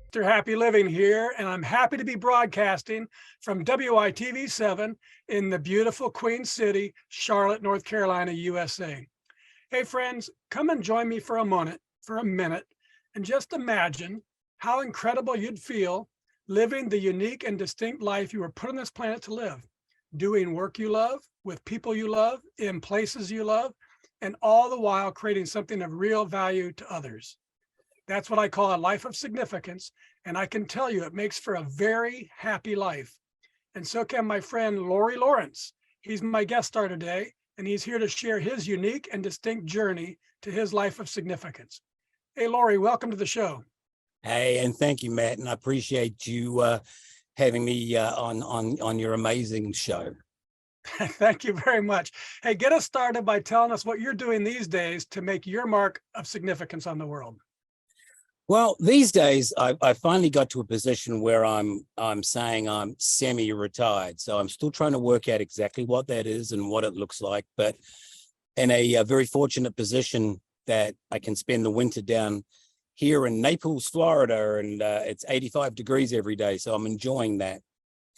Mr. Happy Living here, and I'm happy to be broadcasting from WITV7 in the beautiful Queen City, Charlotte, North Carolina, USA. Hey friends, come and join me for a minute, and just imagine how incredible you'd feel living the unique and distinct life you were put on this planet to live, doing work you love, with people you love, in places you love, and all the while creating something of real value to others. That's what I call a life of significance. And I can tell you it makes for a very happy life. And so can my friend, Laurie Lawrence. He's my guest star today, and he's here to share his unique and distinct journey to his life of significance. Hey, Laurie, welcome to the show. Hey, and thank you, Matt. And I appreciate you having me on your amazing show. Thank you very much. Hey, get us started by telling us what you're doing these days to make your mark of significance on the world. Well, these days, I finally got to a position where I'm saying I'm semi-retired. So I'm still trying to work out exactly what that is and what it looks like, but in a very fortunate position that I can spend the winter down here in Naples, Florida, and it's 85 degrees every day. So I'm enjoying that.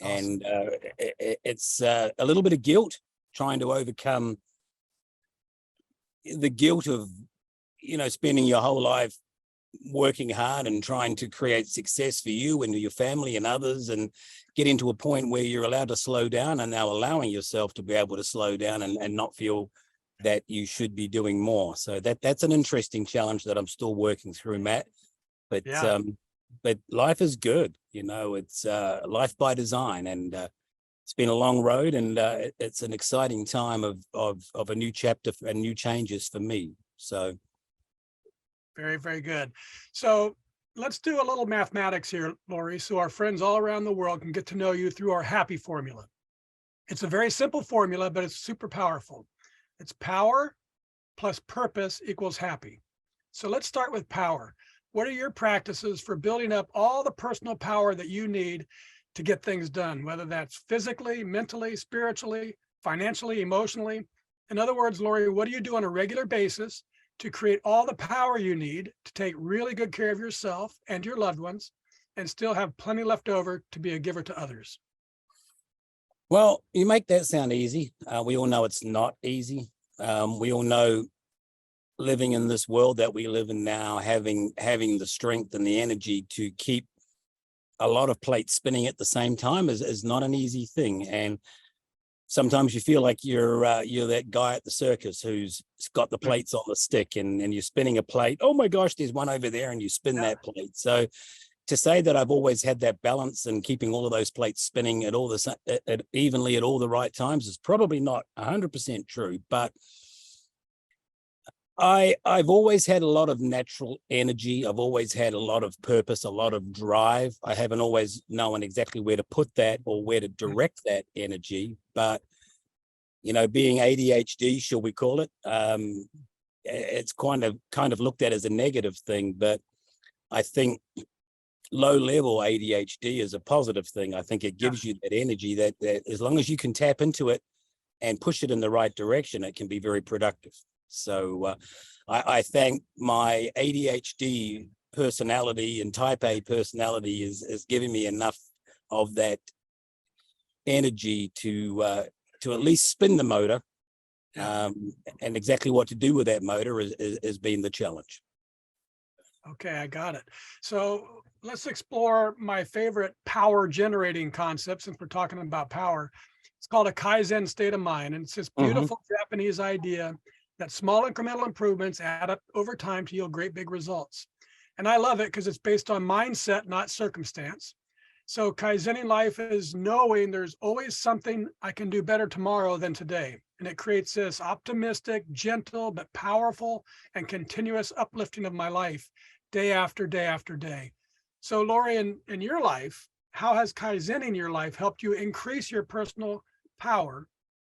Awesome. And it's a little bit of guilt, trying to overcome the guilt of, spending your whole life working hard and trying to create success for you and your family and others, and getting to a point where you're allowed to slow down, and now allowing yourself to be able to slow down and not feel that you should be doing more. So that's an interesting challenge that I'm still working through, Matt. But yeah. But life is good, it's life by design, and it's been a long road, and it's an exciting time of a new chapter and new changes for me. So very, very good. So let's do a little mathematics here, Laurie, so our friends all around the world can get to know you through our happy formula. It's a very simple formula, but it's super powerful. It's power plus purpose equals happy. So let's start with power. What are your practices for building up all the personal power that you need to get things done, whether that's physically, mentally, spiritually, financially, emotionally? In other words, Laurie, what do you do on a regular basis to create all the power you need to take really good care of yourself and your loved ones, and still have plenty left over to be a giver to others? Well, you make that sound easy. We all know it's not easy. We all know living in this world that we live in now, having the strength and the energy to keep a lot of plates spinning at the same time is not an easy thing. And sometimes you feel like you're that guy at the circus who's got the plates on the stick, and you're spinning a plate. Oh my gosh, there's one over there, and you spin that plate. So to say that I've always had that balance and keeping all of those plates spinning at evenly at all the right times is probably not 100% true. But I've always had a lot of natural energy. I've always had a lot of purpose, a lot of drive. I haven't always known exactly where to put that or where to direct that energy. But, being ADHD, shall we call it, it's kind of looked at as a negative thing. But I think low-level ADHD is a positive thing. I think it gives you that energy that as long as you can tap into it and push it in the right direction, it can be very productive. So I thank my ADHD personality and type A personality is giving me enough of that energy to at least spin the motor, and exactly what to do with that motor has been the challenge. Okay, I got it. So let's explore my favorite power generating concept, since we're talking about power. It's called a Kaizen state of mind, and it's this beautiful Japanese idea that small incremental improvements add up over time to yield great big results. And I love it because it's based on mindset, not circumstance. So Kaizening life is knowing there's always something I can do better tomorrow than today. And it creates this optimistic, gentle, but powerful and continuous uplifting of my life day after day after day. So Laurie, in your life, how has Kaizening your life helped you increase your personal power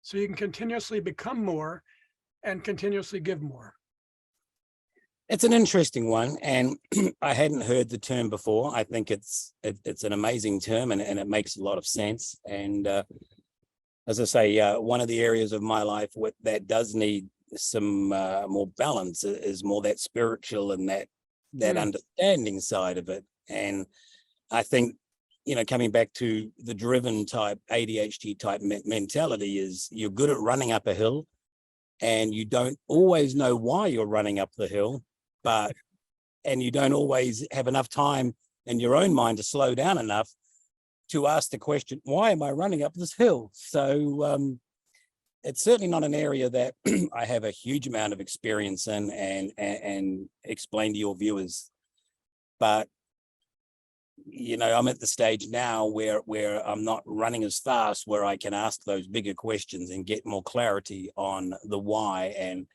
so you can continuously become more and continuously give more? It's an interesting one, and I hadn't heard the term before. I think it's an amazing term, and it makes a lot of sense. And as I say, one of the areas of my life that does need some more balance is more that spiritual and that understanding side of it. And I think, coming back to the driven type, ADHD type mentality is you're good at running up a hill and you don't always know why you're running up the hill, and you don't always have enough time in your own mind to slow down enough to ask the question, why am I running up this hill? So it's certainly not an area that I have a huge amount of experience in and explain to your viewers. But I'm at the stage now where I'm not running as fast, where I can ask those bigger questions and get more clarity on the why and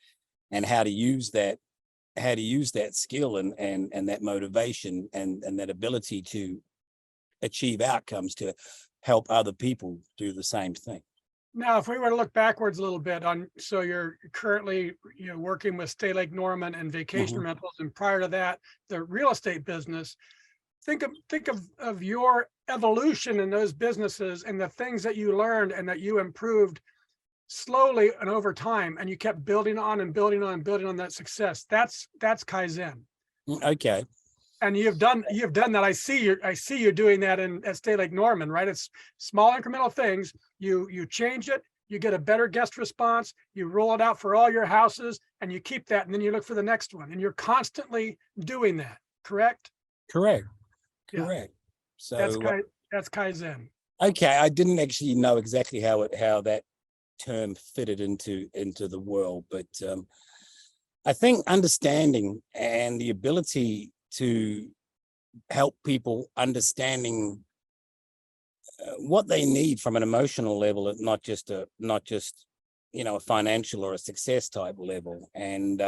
how to use that skill and that motivation and that ability to achieve outcomes to help other people do the same thing. Now, if we were to look backwards a little bit so you're currently working with Stay Lake Norman and vacation rentals, and prior to that, the real estate business. Think of your evolution in those businesses and the things that you learned and that you improved slowly and over time, and you kept building on and building on and building on that success. That's Kaizen. Okay. And you've done that. I see you doing that at Stay Lake Norman, right? It's small incremental things. You change it, you get a better guest response, you roll it out for all your houses, and you keep that, and then you look for the next one, and you're constantly doing that. Correct? Correct. Yeah. So that's Kaizen. Okay, I didn't actually know exactly how that term fitted into the world, but I think understanding and the ability to help people understanding what they need from an emotional level, not just a financial or a success type level. And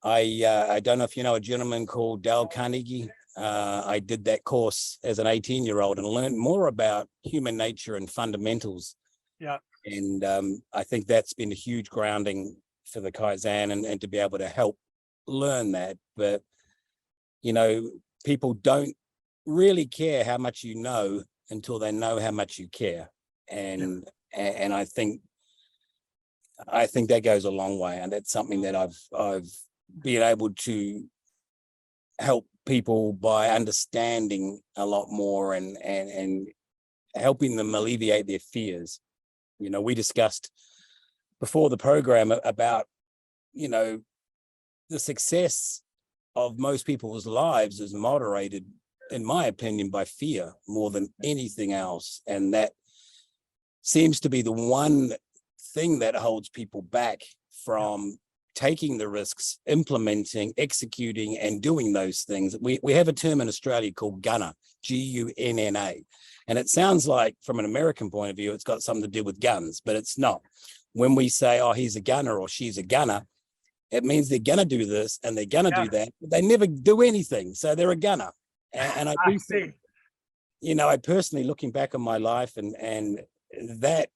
I don't know if you know a gentleman called Dale Carnegie. I did that course as an 18-year-old and learned more about human nature and fundamentals. Yeah. And I think that's been a huge grounding for the Kaizen and to be able to help learn that. But, people don't really care how much you know until they know how much you care. And I think that goes a long way. And that's something that I've been able to help people by understanding a lot more and helping them alleviate their fears. We discussed before the program about, the success of most people's lives is moderated, in my opinion, by fear more than anything else. And that seems to be the one thing that holds people back from taking the risks, implementing, executing, and doing those things. We have a term in Australia called gunner, Gunna. And it sounds like, from an American point of view, it's got something to do with guns, but it's not. When we say, oh, he's a gunner or she's a gunner, it means they're going to do this and they're going to do that, but they never do anything. So they're a gunner. And I do think, I personally, looking back on my life and that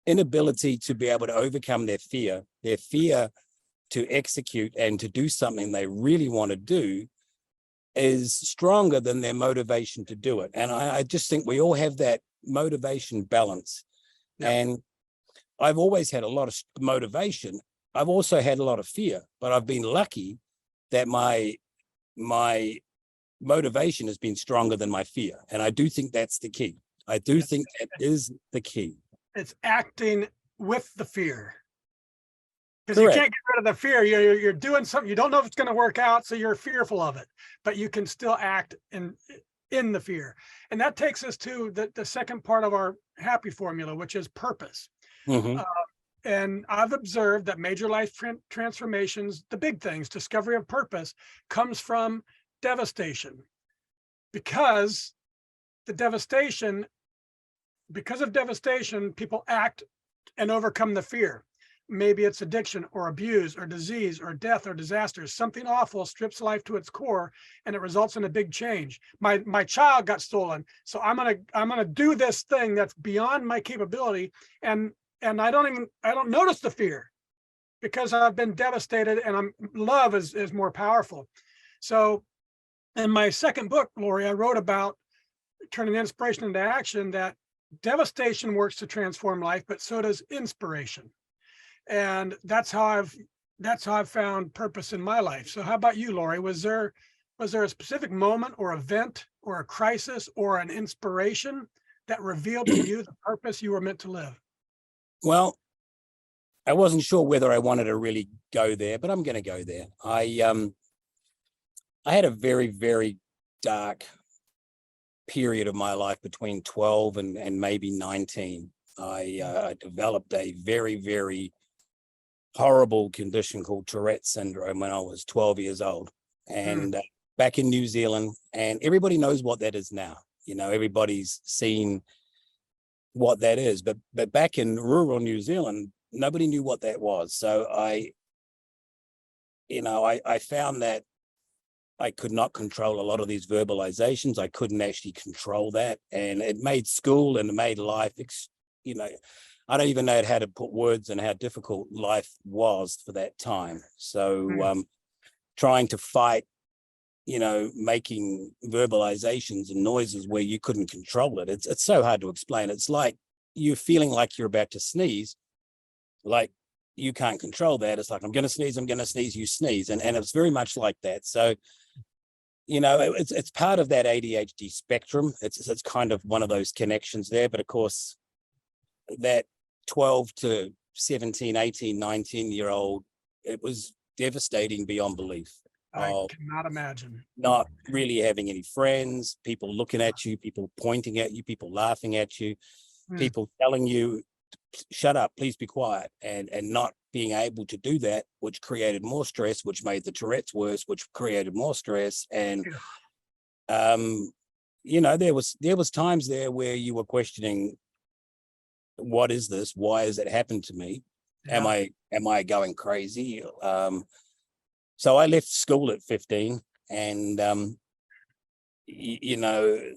inability to be able to overcome their fear to execute and to do something they really want to do is stronger than their motivation to do it. And I just think we all have that motivation balance. Yeah. And I've always had a lot of motivation. I've also had a lot of fear, but I've been lucky that my motivation has been stronger than my fear. And I do think that's the key. I do think that is the key. It's acting with the fear. Because you can't get rid of the fear. You're doing something, you don't know if it's going to work out, so you're fearful of it, but you can still act in the fear. And that takes us to the second part of our happy formula, which is purpose. Mm-hmm. And I've observed that major life transformations, the big things, discovery of purpose, comes from devastation. Because of devastation, people act and overcome the fear. Maybe it's addiction or abuse or disease or death or disaster. Something awful strips life to its core, and it results in a big change. My child got stolen, so I'm gonna do this thing that's beyond my capability, and I don't notice the fear because I've been devastated, and love is more powerful. So in my second book, Lori, I wrote about turning inspiration into action, that devastation works to transform life, but so does inspiration. And that's how I've found purpose in my life. So how about you, Lori? Was there Was there a specific moment or event or a crisis or an inspiration that revealed to you the purpose you were meant to live? Well, I wasn't sure whether I wanted to really go there, but I'm going to go there. I had a very, very dark period of my life between 12 and maybe 19. I developed a very, very horrible condition called Tourette's syndrome when I was 12 years old, and back in New Zealand, and everybody knows what that is now. You know, everybody's seen what that is, but back in rural New Zealand, nobody knew what that was. So I found that I could not control a lot of these verbalizations. I couldn't actually control that, and it made school and it made life, I don't even know how to put words on how difficult life was for that time. So trying to fight, making verbalizations and noises where you couldn't control it. It's so hard to explain. It's like you're feeling like you're about to sneeze, like you can't control that. It's like, I'm going to sneeze, you sneeze. And it's very much like that. So, it's part of that ADHD spectrum. It's kind of one of those connections there. But of course, that 12 to 17, 18, 19-year-old, it was devastating beyond belief. I cannot imagine. Not really having any friends, people looking at you, people pointing at you, people laughing at you, people telling you, shut up, please be quiet, and not being able to do that, which created more stress, which made the Tourette's worse, which created more stress. And there was times there where you were questioning, what is this? Why has it happened to me? Yeah. Am I going crazy? So I left school at 15, and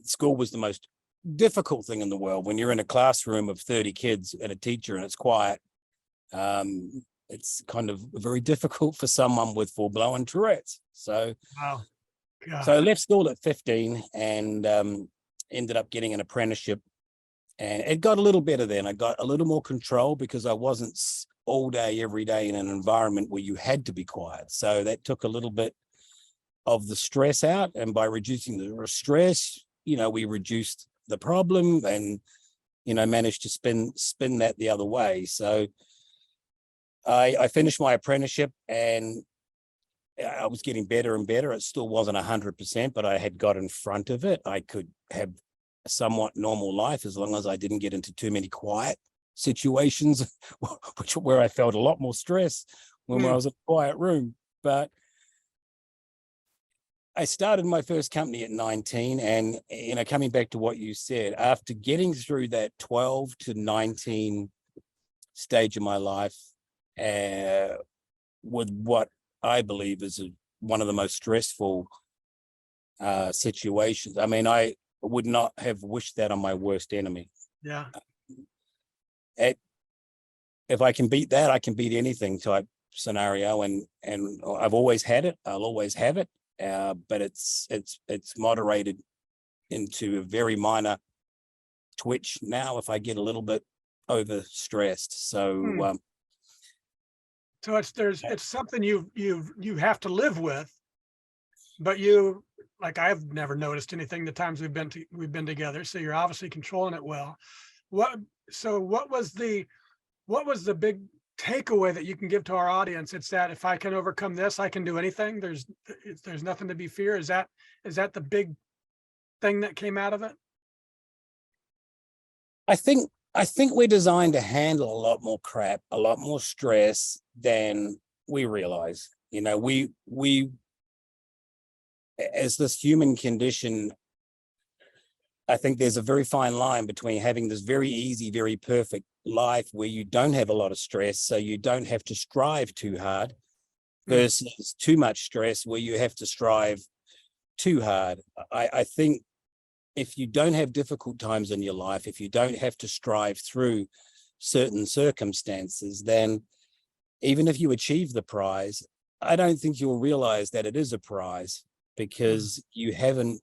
school was the most difficult thing in the world. When you're in a classroom of 30 kids and a teacher and it's quiet, it's kind of very difficult for someone with full-blown Tourette's. So, wow. So I left school at 15 and ended up getting an apprenticeship. And it got a little better then. I got a little more control because I wasn't all day, every day in an environment where you had to be quiet. So that took a little bit of the stress out. And by reducing the stress, we reduced the problem and, managed to spin that the other way. So I finished my apprenticeship and I was getting better and better. It still wasn't 100%, but I had got in front of it. I could have a somewhat normal life as long as I didn't get into too many quiet situations, where I felt a lot more stress when I was in a quiet room. But I started my first company at 19, and coming back to what you said, after getting through that 12 to 19 stage of my life, with what I believe is one of the most stressful situations. I mean, I would not have wished that on my worst enemy. Yeah. If I can beat that, I can beat anything type scenario, and I've always had it. I'll always have it, but it's moderated into a very minor twitch now if I get a little bit overstressed. So so it's something you have to live with, but you, like, I've never noticed anything the times we've been together. So you're obviously controlling it well. What was the big takeaway that you can give to our audience? It's that if I can overcome this, I can do anything. There's nothing to be feared. Is that the big thing that came out of it? I think we're designed to handle a lot more crap, a lot more stress than we realize. We as this human condition, I think there's a very fine line between having this very easy, very perfect life where you don't have a lot of stress, so you don't have to strive too hard, versus too much stress where you have to strive too hard. I think if you don't have difficult times in your life, if you don't have to strive through certain circumstances, then even if you achieve the prize, I don't think you'll realize that it is a prize because you haven't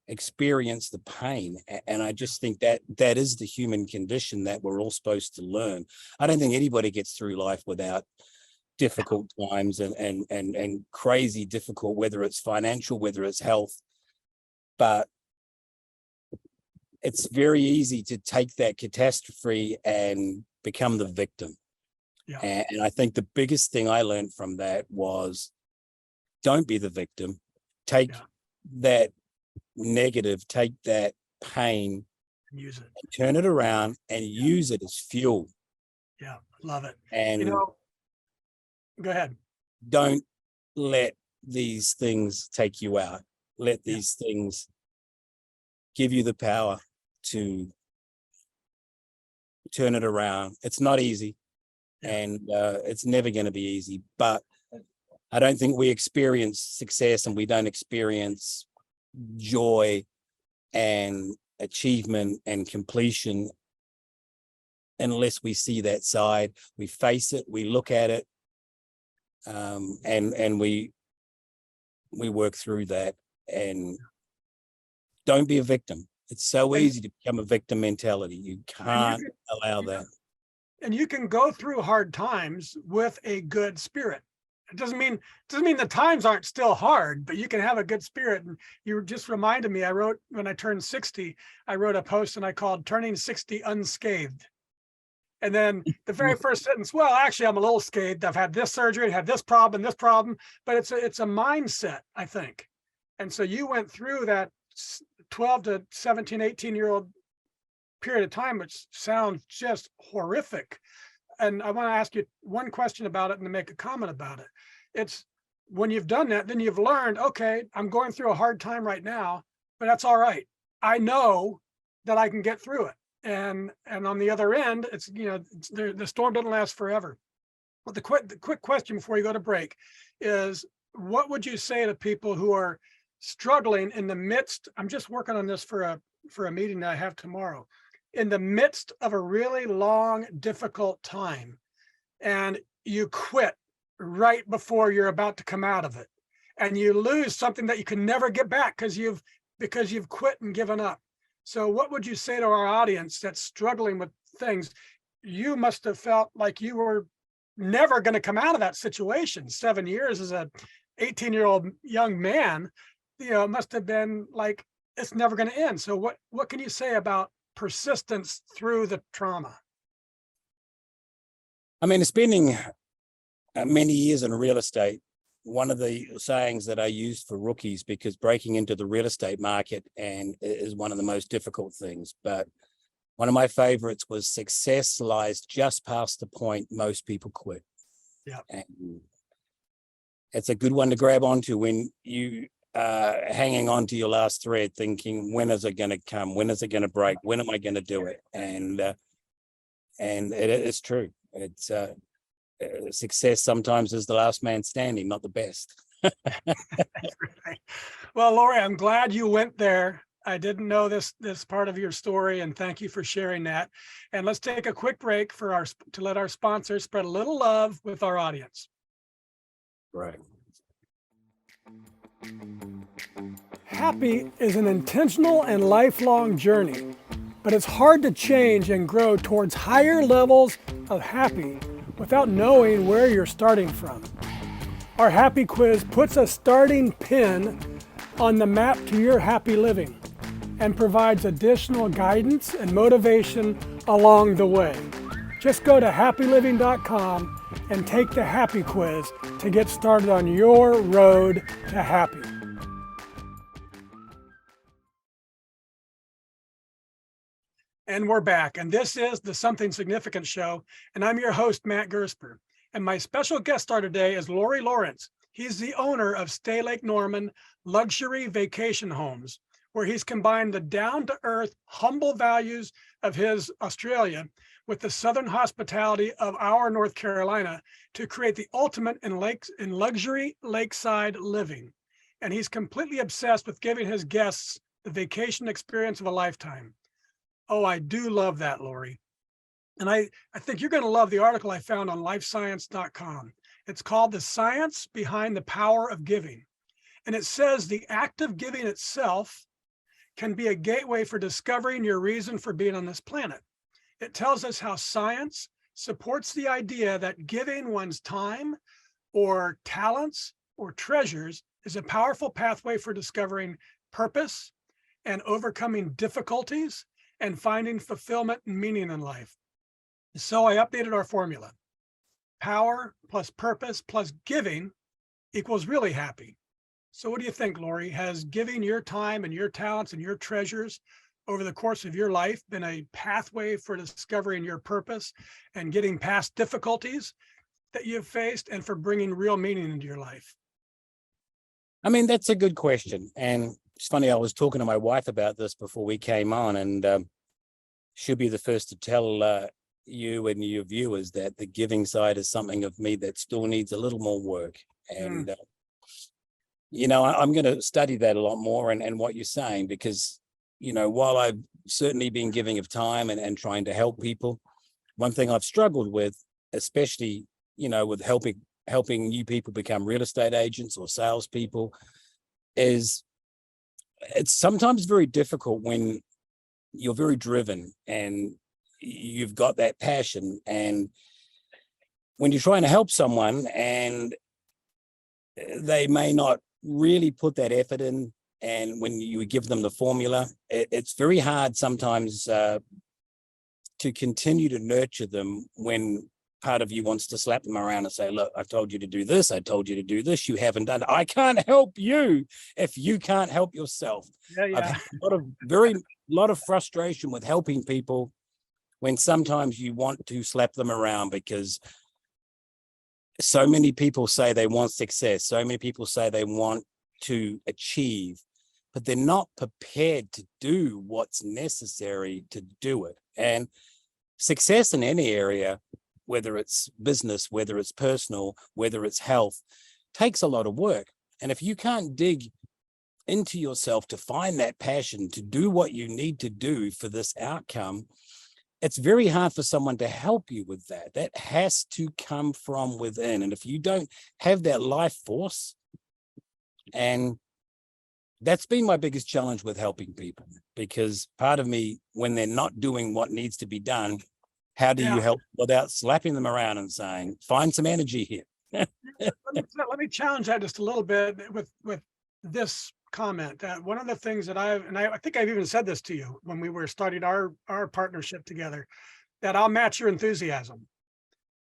experienced the pain. And I just think that is the human condition that we're all supposed to learn. I don't think anybody gets through life without difficult times and crazy difficult, whether it's financial, whether it's health. But it's very easy to take that catastrophe and become the victim. Yeah. And I think the biggest thing I learned from that was, don't be the victim. Take that negative, take that pain, use it, and turn it around and use it as fuel. Yeah, love it. And go ahead. Don't let these things take you out. Let these things give you the power to turn it around. It's not easy, and it's never going to be easy, but I don't think we experience success and we don't experience joy and achievement and completion unless we see that side, we face it, we look at it, and we work through that. And don't be a victim. It's so easy to become a victim mentality. You can't allow that. And you can go through hard times with a good spirit. It doesn't mean the times aren't still hard, but you can have a good spirit. And you just reminded me, I wrote, when I turned 60, I wrote a post and I called Turning 60 Unscathed. And then the very first sentence, well, actually, I'm a little scathed. I've had this surgery, had this problem, but it's a mindset, I think. And so you went through that 12 to 17, 18-year-old period of time, which sounds just horrific. And I want to ask you one question about it and to make a comment about it. It's when you've done that, then you've learned, okay, I'm going through a hard time right now, but that's all right. I know that I can get through it. And on the other end, it's, the storm doesn't last forever. But the quick question before you go to break is, what would you say to people who are struggling in the midst? I'm just working on this for a meeting that I have tomorrow. In the midst of a really long, difficult time, and you quit right before you're about to come out of it, and you lose something that you can never get back because you've quit and given up. So what would you say to our audience that's struggling with things? You must have felt like you were never going to come out of that situation. 7 years as a 18-year-old young man, it must have been like it's never going to end. So what can you say about persistence through the trauma? I mean, spending many years in real estate, one of the sayings that I use for rookies, because breaking into the real estate market is one of the most difficult things, but one of my favorites was, success lies just past the point most people quit. Yeah. And it's a good one to grab onto when you hanging on to your last thread, thinking, when is it going to come? When is it going to break? When am I going to do it? And it's true. It's success sometimes is the last man standing, not the best. Well, Lori, I'm glad you went there. I didn't know this part of your story, and thank you for sharing that. And let's take a quick break to let our sponsors spread a little love with our audience. Right. Happy is an intentional and lifelong journey, but it's hard to change and grow towards higher levels of happy without knowing where you're starting from. Our Happy Quiz puts a starting pin on the map to your happy living and provides additional guidance and motivation along the way. Just go to happyliving.com and take the Happy Quiz to get started on your road to happy. And we're back, and this is the Something Significant Show, and I'm your host, Matt Gersper. And my special guest star today is Laurie Lawrence. He's the owner of Stay Lake Norman Luxury Vacation Homes, where he's combined the down-to-earth, humble values of his Australia with the southern hospitality of our North Carolina to create the ultimate in luxury lakeside living. And he's completely obsessed with giving his guests the vacation experience of a lifetime. Oh, I do love that, Lori. And I think you're going to love the article I found on lifescience.com. It's called The Science Behind the Power of Giving. And it says the act of giving itself can be a gateway for discovering your reason for being on this planet. It tells us how science supports the idea that giving one's time, or talents or treasures is a powerful pathway for discovering purpose and overcoming difficulties and finding fulfillment and meaning in life. So I updated our formula. Power plus purpose plus giving equals really happy. So what do you think, Lori? Has giving your time and your talents and your treasures over the course of your life been a pathway for discovering your purpose and getting past difficulties that you've faced and for bringing real meaning into your life? I mean, that's a good question. And it's funny, I was talking to my wife about this before we came on, and she'll be the first to tell you and your viewers that the giving side is something of me that still needs a little more work. And, I'm going to study that a lot more and what you're saying, because, while I've certainly been giving of time and trying to help people, one thing I've struggled with, especially, with helping new people become real estate agents or salespeople, is it's sometimes very difficult when you're very driven and you've got that passion, and when you're trying to help someone and they may not really put that effort in, and when you give them the formula, it's very hard sometimes to continue to nurture them when part of you wants to slap them around and say, look, I told you to do this, I told you to do this, you haven't done it. I can't help you if you can't help yourself. I've had a lot of frustration with helping people when sometimes you want to slap them around, because so many people say they want success, so many people say they want to achieve, but they're not prepared to do what's necessary to do it. And success in any area, whether it's business, whether it's personal, whether it's health, takes a lot of work. And if you can't dig into yourself to find that passion, to do what you need to do for this outcome, it's very hard for someone to help you with that. That has to come from within. And if you don't have that life force, and that's been my biggest challenge with helping people, because part of me, when they're not doing what needs to be done, how do you help without slapping them around and saying, find some energy here? Let me challenge that just a little bit with this comment. One of the things that I think I've even said this to you when we were starting our partnership together, that I'll match your enthusiasm.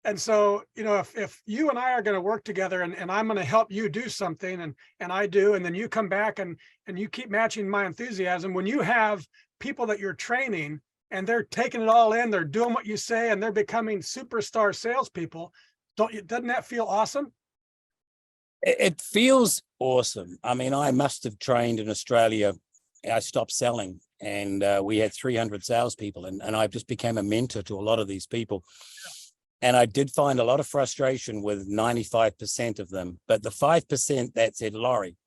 And so, if you and I are going to work together and I'm going to help you do something and I do, and then you come back and you keep matching my enthusiasm, when you have people that you're training and they're taking it all in, they're doing what you say, and they're becoming superstar salespeople, doesn't that feel awesome? It feels awesome. I mean, I must have trained in Australia. I stopped selling, and we had 300 salespeople, and I just became a mentor to a lot of these people. And I did find a lot of frustration with 95% of them. But the 5% that said, Laurie,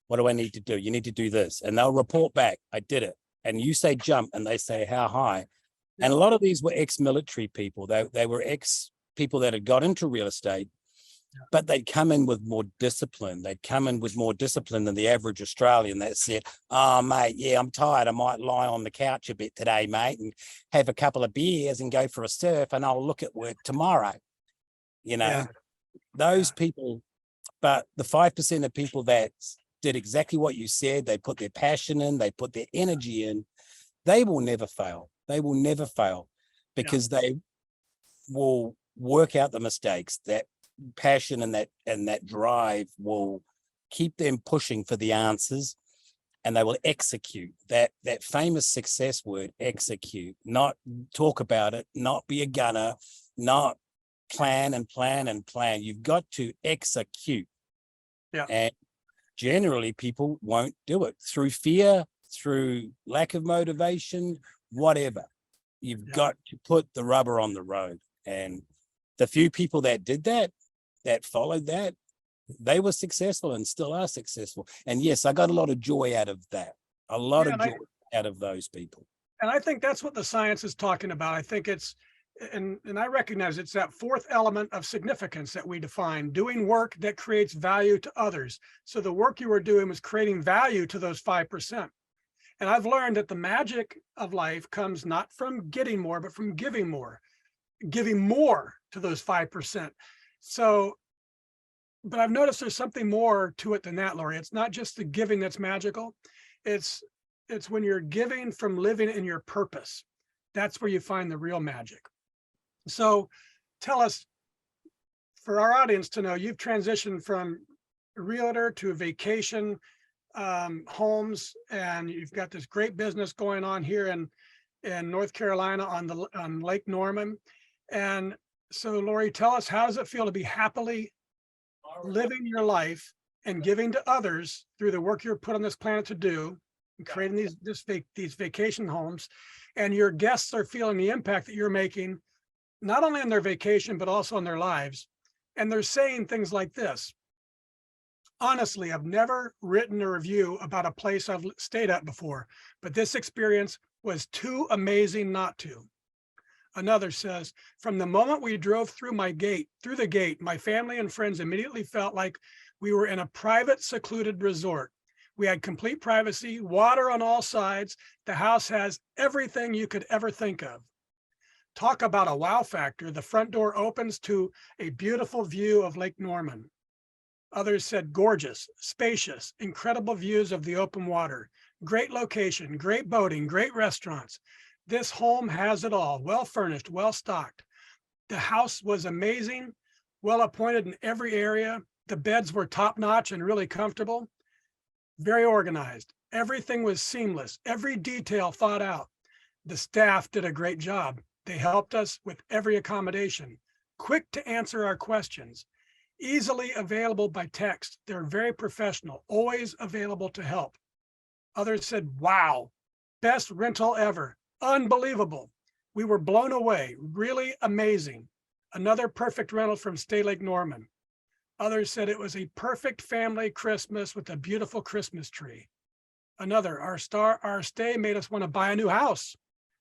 what do I need to do? You need to do this. And they'll report back, I did it. And you say jump, and they say how high. And a lot of these were ex-military people. They were ex-people that had got into real estate, but they'd come in with more discipline. They'd come in with more discipline than the average Australian that said, oh, mate, yeah, I'm tired. I might lie on the couch a bit today, mate, and have a couple of beers and go for a surf, and I'll look at work tomorrow. Those people, but the 5% of people that did exactly what you said, they put their passion in, they put their energy in, they will never fail. They will never fail, because they will work out the mistakes. That passion and that drive will keep them pushing for the answers, and they will execute. That famous success word, execute. Not talk about it, not be a gunner, not plan and plan and plan. You've got to execute. And generally people won't do it through fear, through lack of motivation, whatever. You've got to put the rubber on the road. And the few people that did that followed that, they were successful and still are successful. And yes, I got a lot of joy out of that, a lot of joy out of those people. And I think that's what the science is talking about. I think it's, and I recognize it's that fourth element of significance that we define, doing work that creates value to others. So the work you were doing was creating value to those 5%. And I've learned that the magic of life comes not from getting more, but from giving more to those 5%. So but I've noticed there's something more to it than that, Lori. It's not just the giving that's magical. It's when you're giving from living in your purpose. That's where you find the real magic. So tell us, for our audience to know, you've transitioned from realtor to vacation homes, and you've got this great business going on here in North Carolina on Lake Norman. And so, Lori, tell us, how does it feel to be happily living your life and giving to others through the work you're put on this planet to do, and creating these vacation homes, and your guests are feeling the impact that you're making, not only on their vacation, but also on their lives. And they're saying things like this: honestly, I've never written a review about a place I've stayed at before, but this experience was too amazing not to. Another says, from the moment we drove through the gate, my family and friends immediately felt like we were in a private, secluded resort. We had complete privacy, water on all sides. The house has everything you could ever think of. Talk about a wow factor. The front door opens to a beautiful view of Lake Norman. Others said gorgeous, spacious, incredible views of the open water, great location, great boating, great restaurants. This home has it all, well furnished, well stocked. The house was amazing, well appointed in every area. The beds were top notch and really comfortable, very organized. Everything was seamless, every detail thought out. The staff did a great job. They helped us with every accommodation, quick to answer our questions, easily available by text. They're very professional, always available to help. Others said, wow, best rental ever. Unbelievable. We were blown away. Really amazing. Another perfect rental from Stay Lake Norman. Others said it was a perfect family Christmas with a beautiful Christmas tree. Another, our stay made us want to buy a new house.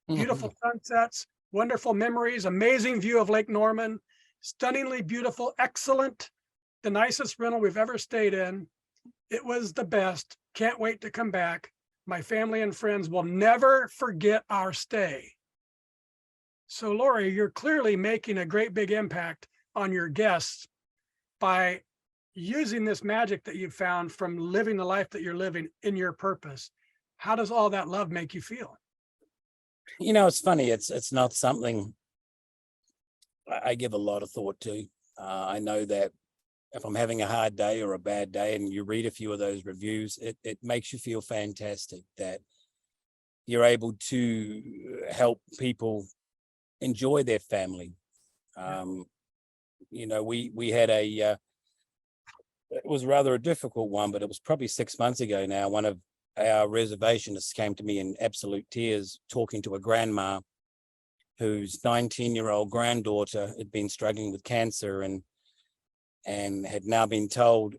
Beautiful sunsets, wonderful memories, amazing view of Lake Norman, stunningly beautiful, excellent, the nicest rental we've ever stayed in. It was the best. Can't wait to come back. My family and friends will never forget our stay. So, Lori, you're clearly making a great big impact on your guests by using this magic that you've found from living the life that you're living in your purpose. How does all that love make you feel? You know, it's funny. It's not something I give a lot of thought to. I know that if I'm having a hard day or a bad day and you read a few of those reviews, it makes you feel fantastic that you're able to help people enjoy their family. You know, we had it was rather a difficult one, but it was probably 6 months ago now. One of our reservationists came to me in absolute tears, talking to a grandma whose 19-year-old granddaughter had been struggling with cancer and had now been told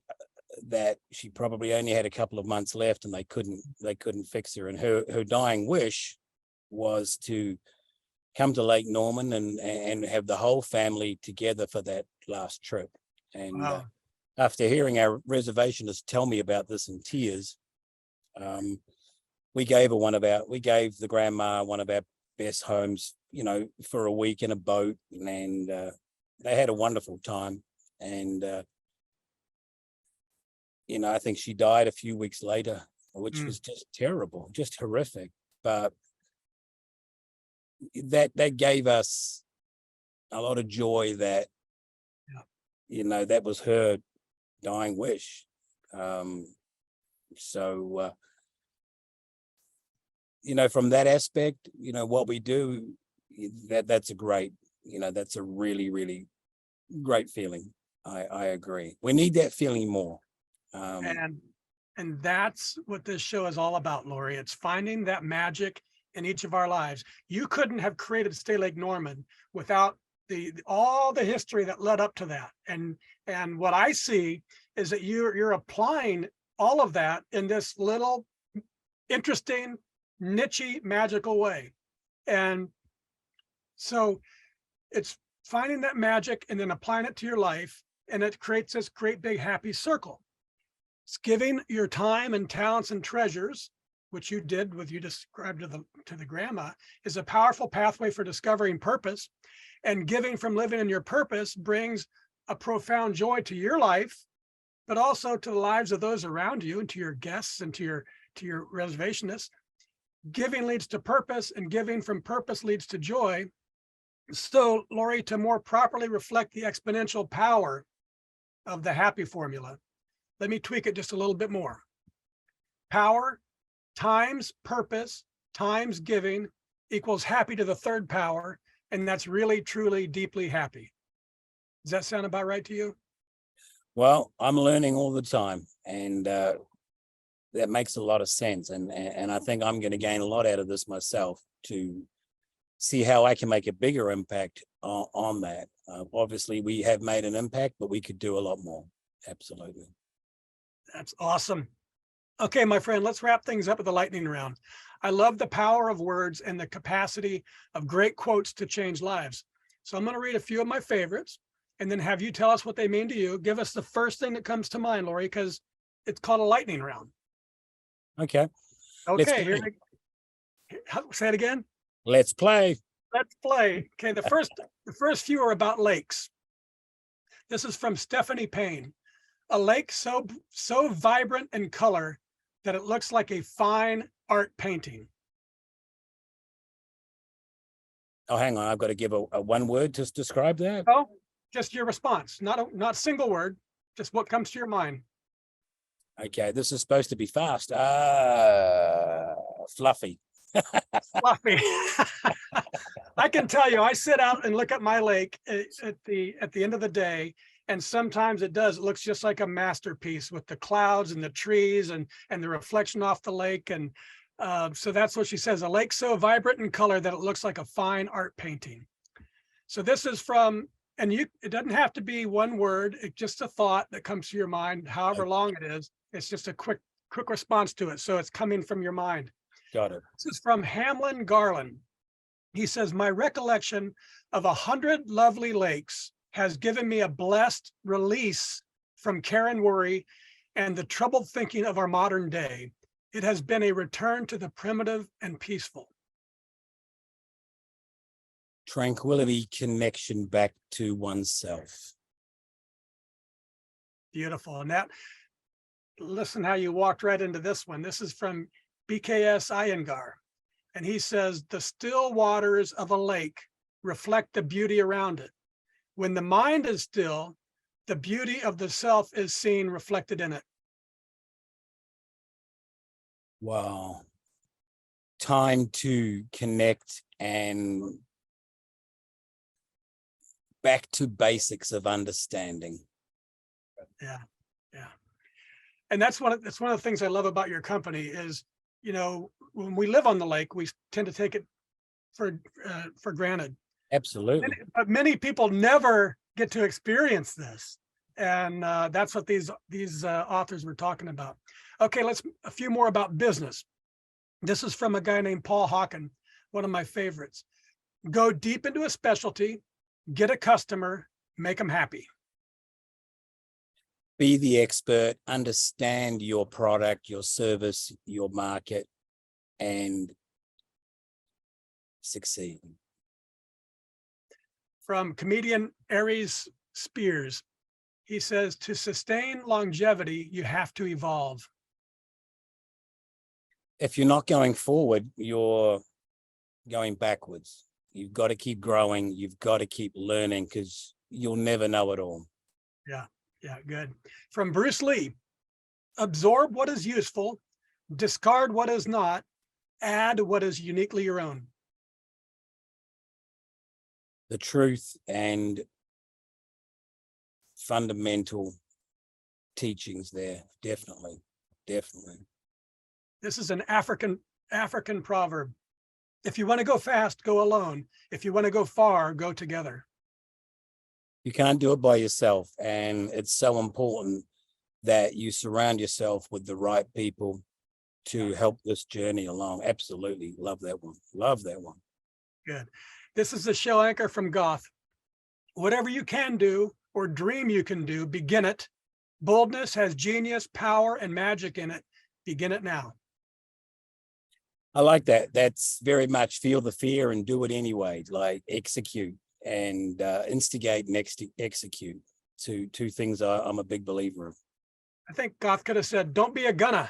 that she probably only had a couple of months left and they couldn't fix her. And her dying wish was to come to Lake Norman and have the whole family together for that last trip. And Wow. After hearing our reservationist tell me about this in tears, we gave the grandma one of our best homes, you know, for a week in a boat, and they had a wonderful time. And you know, I think she died a few weeks later, which was just terrible, just horrific. But that gave us a lot of joy that, you know, that was her dying wish. So you know, from that aspect, you know, what we do, that's a great, you know, that's a really, really great feeling. I agree. We need that feeling more. And that's what this show is all about, Lori. It's finding that magic in each of our lives. You couldn't have created Stay Lake Norman without all the history that led up to that. And what I see is that you're applying all of that in this little interesting, niche-y, magical way. And so it's finding that magic and then applying it to your life, and it creates this great big happy circle. It's giving your time and talents and treasures, which you did, with you described to the grandma, is a powerful pathway for discovering purpose. And giving from living in your purpose brings a profound joy to your life but also to the lives of those around you and to your guests and to your reservationists. Giving leads to purpose, and giving from purpose leads to joy. So, Lori, to more properly reflect the exponential power of the happy formula, let me tweak it just a little bit more. Power times purpose times giving equals happy to the third power, and that's really, truly, deeply happy. Does that sound about right to you? Well, I'm learning all the time, and that makes a lot of sense. And I think I'm going to gain a lot out of this myself to see how I can make a bigger impact on that. Obviously, we have made an impact, but we could do a lot more. Absolutely. That's awesome. Okay, my friend, let's wrap things up with a lightning round. I love the power of words and the capacity of great quotes to change lives. So I'm going to read a few of my favorites and then have you tell us what they mean to you. Give us the first thing that comes to mind, Lori, because it's called a lightning round. Okay. Okay, here we say it again. Let's play. Let's play. Okay, the first few are about lakes. This is from Stephanie Payne. A lake so vibrant in color that it looks like a fine art painting. Oh, hang on. I've got to give a one word to describe that. Oh, just your response, not a single word, just what comes to your mind. Okay, this is supposed to be fast. Fluffy. Fluffy. I can tell you, I sit out and look at my lake at the end of the day, and sometimes it looks just like a masterpiece with the clouds and the trees and the reflection off the lake. And so that's what she says, a lake so vibrant in color that it looks like a fine art painting. So this is from, and it doesn't have to be one word, it's just a thought that comes to your mind, however long it is. It's just a quick response to it. So it's coming from your mind. Got it. This is from Hamlin Garland. He says, my recollection of 100 lovely lakes has given me a blessed release from care and worry and the troubled thinking of our modern day. It has been a return to the primitive and peaceful. Tranquility, connection back to oneself. Beautiful. And that, listen how you walked right into this one. This is from BKS Iyengar. And he says, the still waters of a lake reflect the beauty around it. When the mind is still, the beauty of the self is seen reflected in it. Wow. Time to connect and back to basics of understanding. Yeah. And that's one of the things I love about your company is, you know, when we live on the lake, we tend to take it for granted. Absolutely. But many people never get to experience this. And that's what these authors were talking about. Okay, a few more about business. This is from a guy named Paul Hawken, one of my favorites. Go deep into a specialty, get a customer, make them happy. Be the expert, understand your product, your service, your market, and succeed. From comedian Aries Spears, he says, to sustain longevity, you have to evolve. If you're not going forward, you're going backwards. You've got to keep growing. You've got to keep learning because you'll never know it all. Yeah, good. From Bruce Lee, absorb what is useful, discard what is not, add what is uniquely your own. The truth and fundamental teachings there, definitely. This is an African proverb. If you want to go fast, go alone. If you want to go far, go together. You can't do it by yourself, and it's so important that you surround yourself with the right people to help this journey along. Absolutely. Love that one. Good. This is the show anchor from Goth. Whatever you can do or dream you can do, begin it. Boldness has genius, power, and magic in it. Begin it now. I like that. That's very much feel the fear and do it anyway, like execute and instigate and execute. Two things I'm a big believer of. I think Goth could have said, "Don't be a gunner."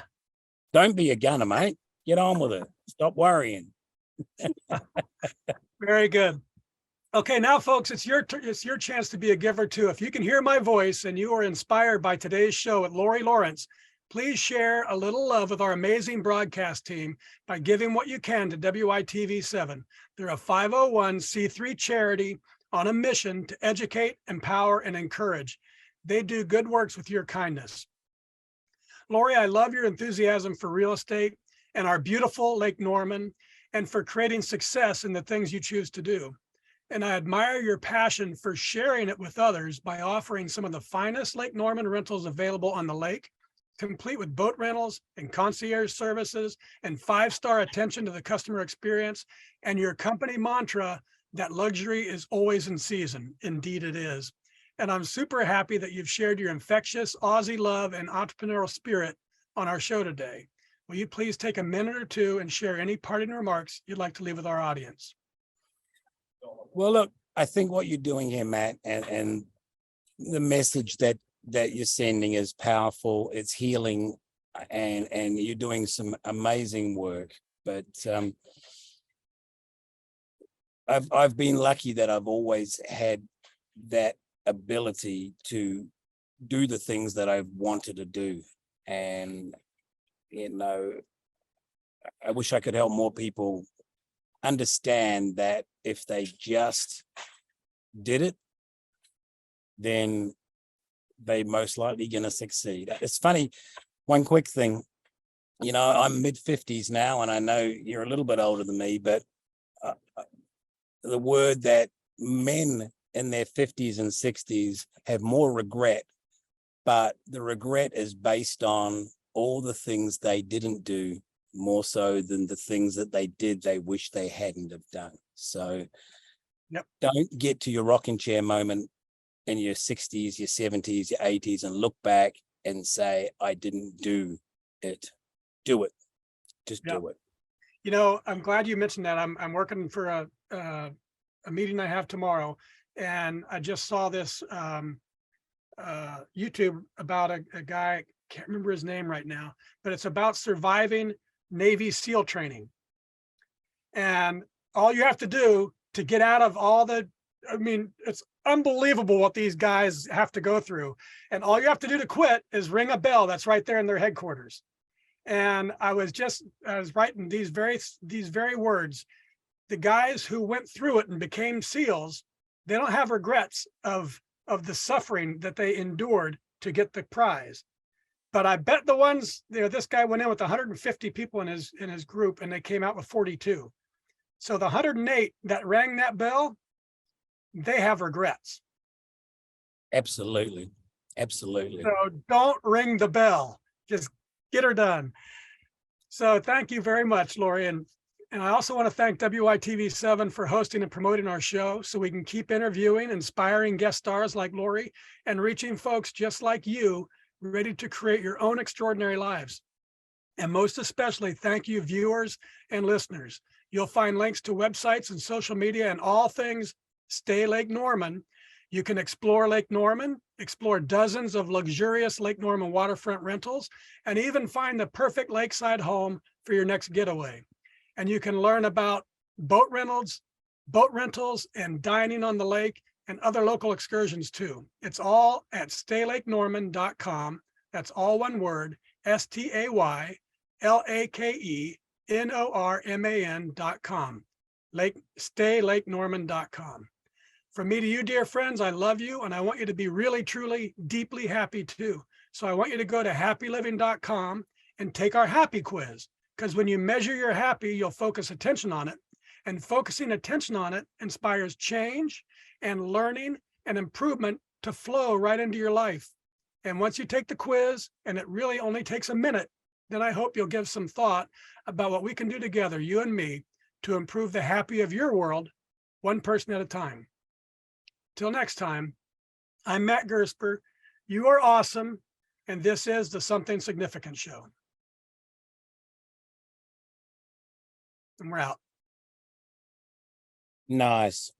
Don't be a gunner, mate. Get on with it. Stop worrying. Very good. Okay, now, folks, it's your chance to be a giver too. If you can hear my voice and you are inspired by today's show with Lori Lawrence, please share a little love with our amazing broadcast team by giving what you can to WITV7. They're a 501c3 charity on a mission to educate, empower, and encourage. They do good works with your kindness. Lori, I love your enthusiasm for real estate and our beautiful Lake Norman, and for creating success in the things you choose to do. And I admire your passion for sharing it with others by offering some of the finest Lake Norman rentals available on the lake, complete with boat rentals and concierge services and 5-star attention to the customer experience, and your company mantra that luxury is always in season. Indeed it is. And I'm super happy that you've shared your infectious Aussie love and entrepreneurial spirit on our show today. Will you please take a minute or two and share any parting remarks you'd like to leave with our audience? Well, look, I think what you're doing here, Matt, and the message that you're sending is powerful. It's healing, and you're doing some amazing work. But I've been lucky that I've always had that ability to do the things that I've wanted to do. And, you know, I wish I could help more people understand that if they just did it, then they most likely going to succeed. It's funny, one quick thing, you know, I'm mid-50s now, and I know you're a little bit older than me, but the word that men in their 50s and 60s have more regret, but the regret is based on all the things they didn't do, more so than the things that they did they wish they hadn't have done. So don't get to your rocking chair moment in your 60s, your 70s, your 80s and look back and say, I didn't do it. Do it. Just do it. You know, I'm glad you mentioned that. I'm working for a meeting I have tomorrow, and I just saw this YouTube about a guy, can't remember his name right now, but it's about surviving Navy SEAL training. And all you have to do to get out of all the, I mean, it's unbelievable what these guys have to go through. And all you have to do to quit is ring a bell that's right there in their headquarters. And I was writing these very words. The guys who went through it and became SEALs, they don't have regrets of the suffering that they endured to get the prize. But I bet the ones, you know, this guy went in with 150 people in his group, and they came out with 42. So the 108 that rang that bell, they have regrets. Absolutely. Absolutely. So don't ring the bell. Just get her done. So thank you very much, Lori. And I also want to thank WITV7 for hosting and promoting our show so we can keep interviewing inspiring guest stars like Lori and reaching folks just like you, ready to create your own extraordinary lives. And most especially, thank you, viewers and listeners. You'll find links to websites and social media and all things Stay Lake Norman. You can explore Lake Norman, explore dozens of luxurious Lake Norman waterfront rentals, and even find the perfect lakeside home for your next getaway. And you can learn about boat rentals, and dining on the lake and other local excursions too. It's all at staylakenorman.com. That's all one word, STAYLAKENORMAN.com. Staylakenorman.com. From me to you, dear friends, I love you, and I want you to be really, truly, deeply happy too. So I want you to go to happyliving.com and take our happy quiz, because when you measure your happy, you'll focus attention on it, and focusing attention on it inspires change and learning and improvement to flow right into your life. And once you take the quiz, and it really only takes a minute, then I hope you'll give some thought about what we can do together, you and me, to improve the happy of your world, one person at a time. Till next time, I'm Matt Gersper. You are awesome, and this is the Something Significant Show. And we're out. Nice.